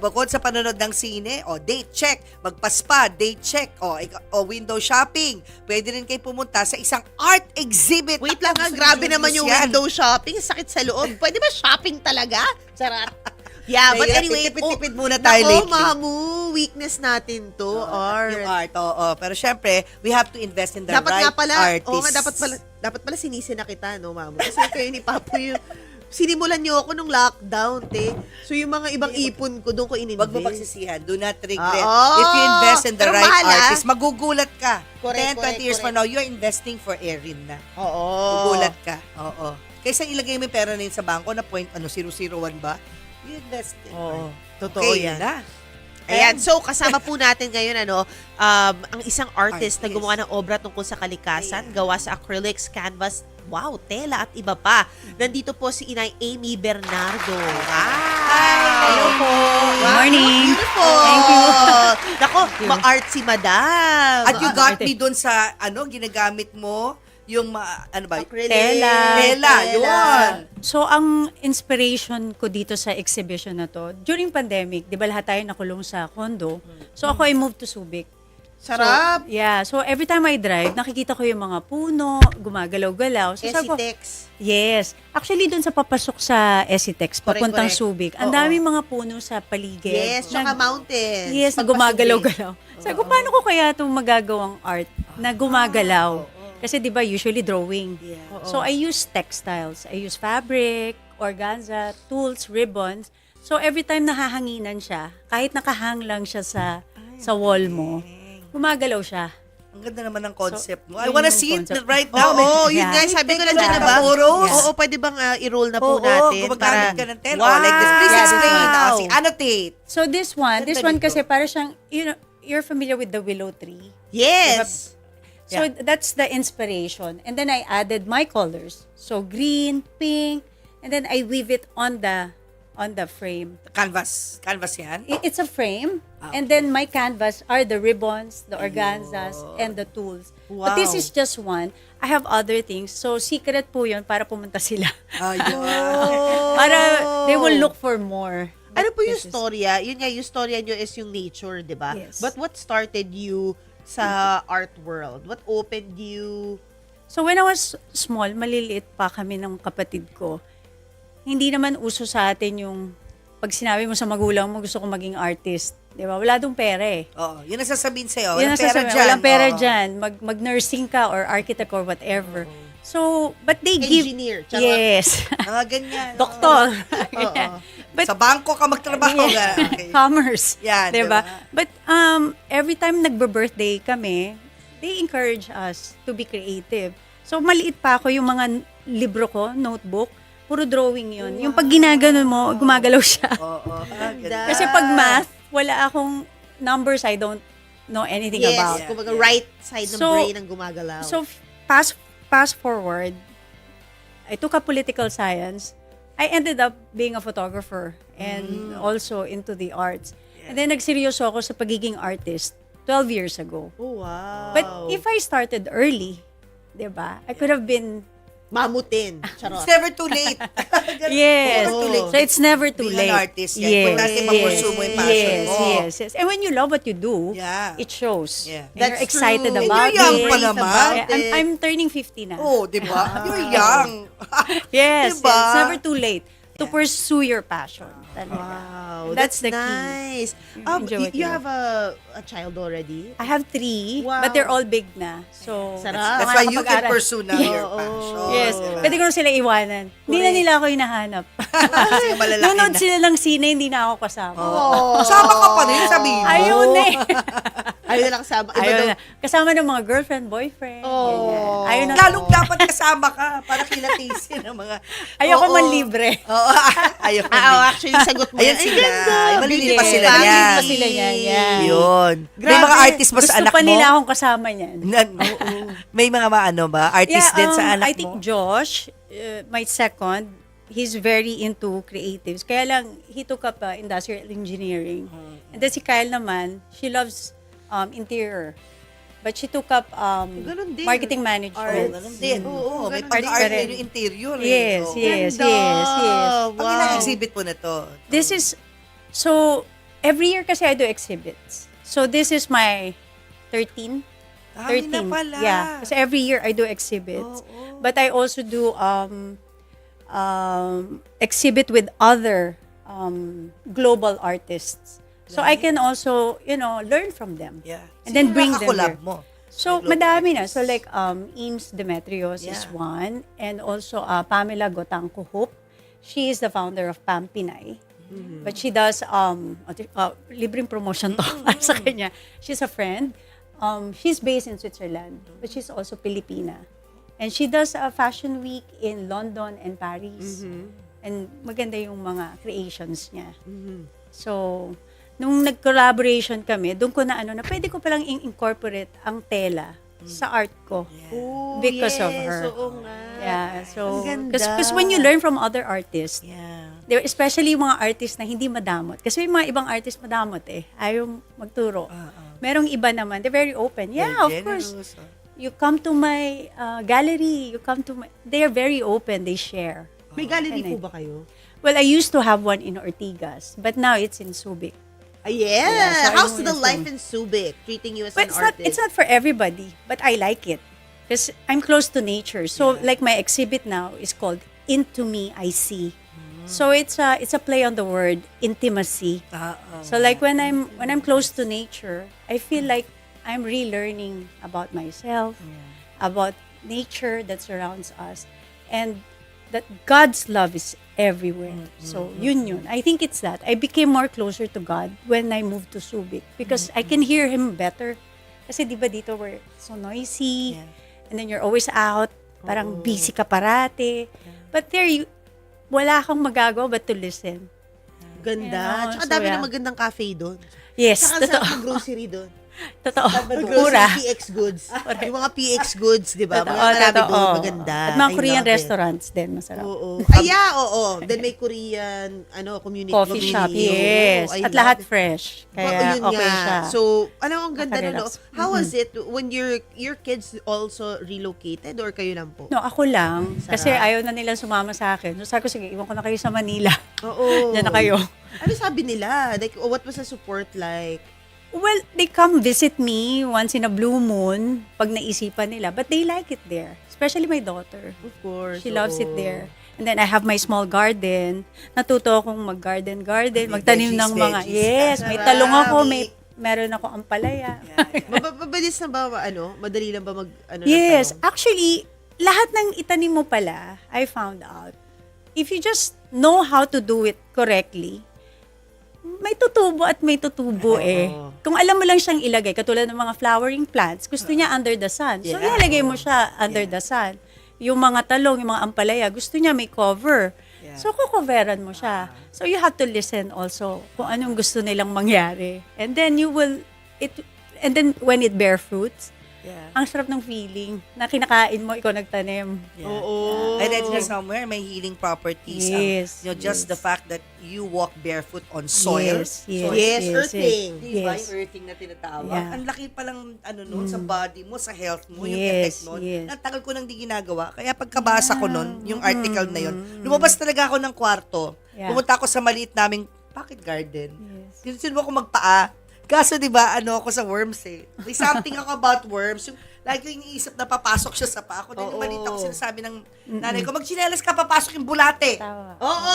bukod sa panonood ng sine, date check, magpa-spa, date check, window shopping. Pwede rin kayo pumunta sa isang art exhibit. Wait lang Gusto grabe ni naman Julius yung yan. window shopping. Sakit sa loob. Pwede ba shopping talaga? Charat. Yeah, but anyway, tipid-tipid muna tayo nako, lately. Mamu, weakness natin to, art. Yung art, Pero syempre, we have to invest in the Dapat right nga pala, artists. dapat pala sinisi na kita, no, Mamu? Kasi kayo ni Papo yung, sinimulan niyo ako nung lockdown, te. So yung mga ibang ipon ko, doon ko in-invest. Wag mo pagsisihan. Do not regret. Oo. If you invest in the Pero right mahal, artist, magugulat ka. Correct, 10, 20 years from now, you're investing for Erin na. Oo. Gugulat ka. Oo. Kaysa ilagay mo yung pera na yun sa bangko na 0.001 ba? You invest it. Oo. Totoo Okay, yan. na. Ayan, so kasama po natin ngayon ang isang artist na gumawa ng obra tungkol sa kalikasan, gawa sa acrylics, canvas, tela at iba pa. Nandito po si Inay Amy Bernardo. Hi! Hello po. Good morning. Beautiful! Thank you. Nako, ma-art si Madam. At you got me dun sa, ginagamit mo, yung, Acrylic. Tela, yun. So, ang inspiration ko dito sa exhibition na to, during pandemic, di ba lahat tayo nakulong sa condo? So, ako I moved to Subic. Sarap. So every time I drive, nakikita ko yung mga puno, gumagalaw-galaw. So, sabi ko, Esitex. yes. Actually, dun sa papasok sa Esitex, papuntang Correct. Subic, ang Oo. daming mga puno sa paligid. Yes, tsaka mountains. Yes, na gumagalaw-galaw. Sabi ko, paano ko kaya itong magagawang art na gumagalaw? Kasi di ba usually drawing. Yeah. So I use textiles. I use fabric, organza, tools, ribbons. So every time nahahanginan siya, kahit nakahang lang siya sa wall mo, gumagalaw siya. Ang ganda naman ng concept mo. I yun wanna yung see it concept. right now. Oo, yun Yeah. guys, sabi ko lang Take dyan, a diba? photos. Oo, pwede bang i-roll na po Oo, natin? gumagamit ka ng tel. Wow! Like this. Please Yeah, explain. this one. Kasi annotate. So this one Ganda kasi nito. para siyang, you're familiar with the willow tree. Yes! So that's the inspiration. And then I added my colors. So green, pink, and then I weave it on the frame. Canvas. Canvas yan. It's a frame. Ah, And then my canvas are the ribbons, the organzas, and the tools. Wow. But this is just one. I have other things. So secret po yun para pumunta sila. Ayun. Para they will look for more. Ano po yung This is- storya? Yun nga, yung storya nyo is yung nature, di ba? Yes. But what started you sa art world? What opened you? So when I was small, maliliit pa kami ng kapatid ko. Hindi naman uso sa atin yung pag sinabi mo sa magulang mo gusto kong maging artist. Di ba? Wala dong pera eh. Oo, yun ang sasabihin sa'yo. Yun Walang ang pera sasabihin, dyan. walang pera Oo. dyan. Mag-nursing ka or architect or whatever. So, but they Engineer, give... charot. Yes. Mga ganyan. Doktor. Oo. But, Sa bangko ka magtrabaho. Okay. commerce. Yan, diba? diba? But every time nagbe-birthday kami, they encourage us to be creative. So, maliit pa ako yung mga libro ko, notebook, puro drawing yun. Yung pag ginaganon mo, gumagalaw siya. Oo. Ganda. Kasi pag math, wala akong numbers I don't know anything Yes, about. kumbaga Yeah. right side ng So- brain ang gumagalaw. So, fast forward, I took up political science. I ended up being a photographer and also into the arts. And then nagseryoso ako sa pagiging artist 12 years ago. oh, wow. But if I started early, 'di ba? I could have been Mamutin. Charot. It's never too late. yes. Never too late. So it's never too Being late. an artist, yeah. Importante ma-pursue mo yung passion yes, mo. yes. And when you love what you do, Yeah. it shows. Yeah. And you're That's excited true. about And you're young it. pa naman. Yeah, I'm turning 50 na. Oo, di ba? You're young. Yes, Diba? yes. It's never too late to pursue your passion. Talaga. Wow, That's that's, the key. nice. Enjoy what You you have a child already? I have 3, Wow. but they're all big na. So, Sarap. That's why you can nakakapag-aral. pursue now your Oo. passion. Yes. diba? Pwede ko na sila iwanan. Hindi na nila ako hinahanap. Kasi malalaki Nunod na. sila ng sine, hindi na ako kasama. Oh. Kasama ka pa rin, sabihin mo. Ayun na eh. Ayaw na lang kasama. Iba Ayun daw. na. Kasama ng mga girlfriend, boyfriend. Oh. ganyan. Ayun na. Lalong dapat kasama ka para kilatisin ng mga... Ayoko Oo. man libre. Oo. Ayoko Actually, sagot mo. Ayan Ay, sila. ganda. Ay, maliliit pa Yes. sila Family. niyan. Pa sila yan. Yan. Yun. May Grabe. mga artist ba sa Gusto anak pa mo? nila akong kasama niyan. May mga ba artist din sa anak I think mo? Josh, my second, he's very into creatives. Kaya lang, he took up industrial engineering. And then si Kyle naman, she loves interior. But she took up Ganun din. marketing Oo, management. ganun din. Oo, may ganun pag-art din. na yung interior. Yes, Oo. yes, Ganda. yes, yes. Ang ilang exhibit po na to? This is, so, every year kasi I do exhibits. So this is my 13. Dami na pala. Yeah. Kasi every year I do exhibits. Oo. But I also do exhibit with other global artists. So I can also, learn from them. Yeah. And then bring them nakakolab here. mo? So, Global madami na. artists. So, like, Eames Demetrios is Yeah. one. And also, Pamela Gotangco Hoop. She is the founder of Pam Pinay. Mm-hmm. But she does, libreng promotion to para sa kanya. She's a friend. She's based in Switzerland, but she's also Filipina. And she does a fashion week in London and Paris. And maganda yung mga creations niya. So, nung nag-collaboration kami, doon ko na pwede ko palang incorporate ang tela sa art ko. Oh, Because of yes, her. Oo nga. Yeah, so, Ang ganda. because when you learn from other artists, Yeah. especially yung mga artists na hindi madamot. Kasi may mga ibang artists madamot ayaw magturo. Merong iba naman, they're very open. Yeah, of Very course. generous, ah. You come to my gallery, they are very open, they share. May gallery And po ba kayo? Well, I used to have one in Ortigas, but now it's in Subic. Yeah. Yeah, so I How's know the it's life fun. in Subic? Treating you as But an artist? it's not for everybody, but I like it. Because I'm close to nature. So like my exhibit now is called Into Me I See. So it's a play on the word intimacy. So like when I'm close to nature, I feel like I'm relearning about myself, about nature that surrounds us, and that God's love is everywhere. So yun. I think it's that. I became more closer to God when I moved to Subic because I can hear Him better. Kasi di ba dito we're so noisy, and then you're always out, parang busy ka parate. But there, wala kang magagawa but to listen. Ganda. Yeah, Tsaka so dami yeah. na magandang cafe doon. Yes, Tsaka totoo. sa grocery doon. Totoo. Grocery Mura. PX goods. Yung mga PX goods, di ba? Totoo, Mga marami totoo. doon, maganda. At mga I Korean love it. restaurants din, masarap. Oo. Ay, yeah, oo. Then may Korean, community. Coffee shop, community. yes. Oo, I At love lahat it. fresh. Well, Kaya yun okay nga. siya. So, ang ganda na, no? Nakarelax. How was it when your kids also relocated or kayo lang po? No, ako lang. Sarap. Kasi ayaw na nila sumama sa akin. So sabi ko, sige, iwan ko na kayo sa Manila. Oo. Diyan na kayo. Ano sabi nila? Like, what was the support like? Well, they come visit me once in a blue moon pag naisipan nila. But they like it there. Especially my daughter. Of course. She loves it oo. there. And then I have my small garden. Natuto akong mag-garden, May magtanim ng veggies, mga, veggies. yes, may Sarap. talong ako, meron ako ampalaya. Mabilis na ba, madali lang ba Yes, ng talong? actually, lahat ng itanim mo pala, I found out, if you just know how to do it correctly, may tutubo at may tutubo Kung alam mo lang siyang ilagay, katulad ng mga flowering plants, gusto niya under the sun. So, Yeah. ilalagay mo siya under the sun. Yung mga talong, yung mga ampalaya, gusto niya may cover. Yeah. So, kukoveran mo siya. So, you have to listen also kung anong gusto nilang mangyari. And then, and then when it bear fruits, Yeah. ang sarap ng feeling na kinakain mo, ikaw nagtanim. Yeah. Oo. I read nga somewhere may healing properties. Yes, Just yes. the fact that you walk barefoot on soil. Yes, yes. Soil. Yes, yes, earthing. Diba Yes. yung earthing na tinatawag? Yeah. Ang laki palang nun sa body mo, sa health mo, yung Yes, effect nun. yes. Ang tagal ko nang di ginagawa. Kaya pagkabasa ko nun, yung article na yun, lumabas talaga ako ng kwarto. Yeah. Pumunta ako sa maliit naming pocket garden. Yes. Sinusunod ako magpaa. Kaso, di ba, ako sa worms May something ako about worms. Yung, lagi ko iniisip na papasok siya sa paa ko. Then yung balita ko sinasabi ng nanay ko, magchinelas ka, papasok yung bulate. Tama. Oo!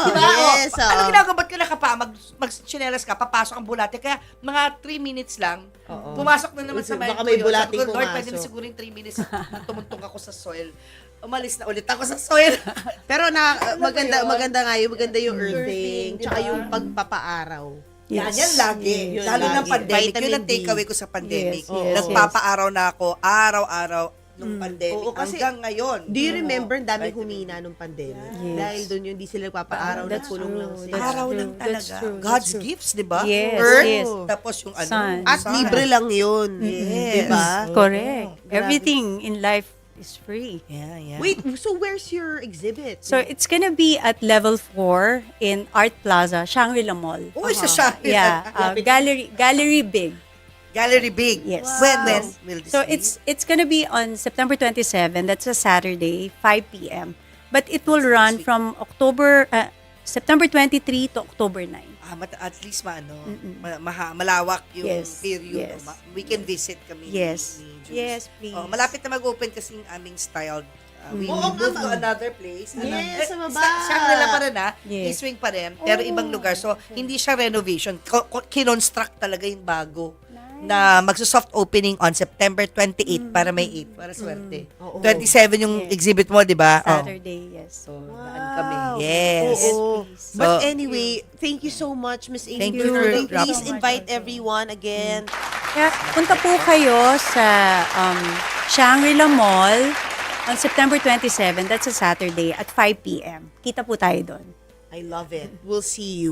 Diba? Yes, oo. Ano ginagawa? Ba't ka nakapa? Magchinelas ka, papasok ang bulate. Kaya mga 3 minutes lang, pumasok na naman sa mind Baka ko may yun. bulating Sabi ko, Lord, pumasok." pwede na siguro yung 3 minutes na tumuntong ako sa soil. Umalis na ulit ako sa soil. Pero maganda, yun? maganda nga yun. Maganda yung earthing. Earthing, Tsaka diba? yung pagpapaaraw. Yan lagi. Yun Lalo ng lagi. pandemic. Vitamin Yun ang D. takeaway ko sa pandemic. Yes, yes, Nagpapaaraw na ako, araw-araw, nung pandemic. Oo, kasi- hanggang ngayon. Do you remember, Oo. daming Vitamin humina nung pandemic? Yes. Dahil doon yun, di sila nagpapaaraw, That's nagkulong lang true. sila. That's Araw true. lang That's talaga. true. God's That's true. gifts, di ba? Yes, Earth, yes. tapos yung Sun. At sun. libre lang yun. Yes. Di ba? Correct. Grabe. Everything in life is free. Yeah, yeah. Wait, so where's your exhibit? So it's gonna be at level 4 in Art Plaza, Shangri-La Mall. Uy, sa Shangri-La. Yeah, gallery big. Gallery big. Yes. When Yes. will this So be? it's gonna be on September 27. That's a Saturday, 5 p.m. But it will run from September 23 to October 9. At least malawak yung Yes, period. yes. We can visit kami. Yes. ni Jules. Yes, please. Malapit na mag-open kasi yung aming styled. We Oo move nga, to another place. Yes, sa baba. Shangri-La pa rin Yes. East Wing pa rin, pero ibang lugar. So, hindi siya renovation. Kinonstruct talaga yung bago. Na magso-soft opening on September 28 para may 8 para swerte. Oo. 27 yung Yes. exhibit mo, di ba? Saturday, yes. So, daan kami. Yes. Oo. please. But So, anyway, thank you so much, Miss Amy. Thank you for Please dropping invite by. everyone again. Kaya punta po kayo sa Shangri-La Mall on September 27. That's a Saturday at 5 p.m. Kita po tayo doon. I love it. We'll see you.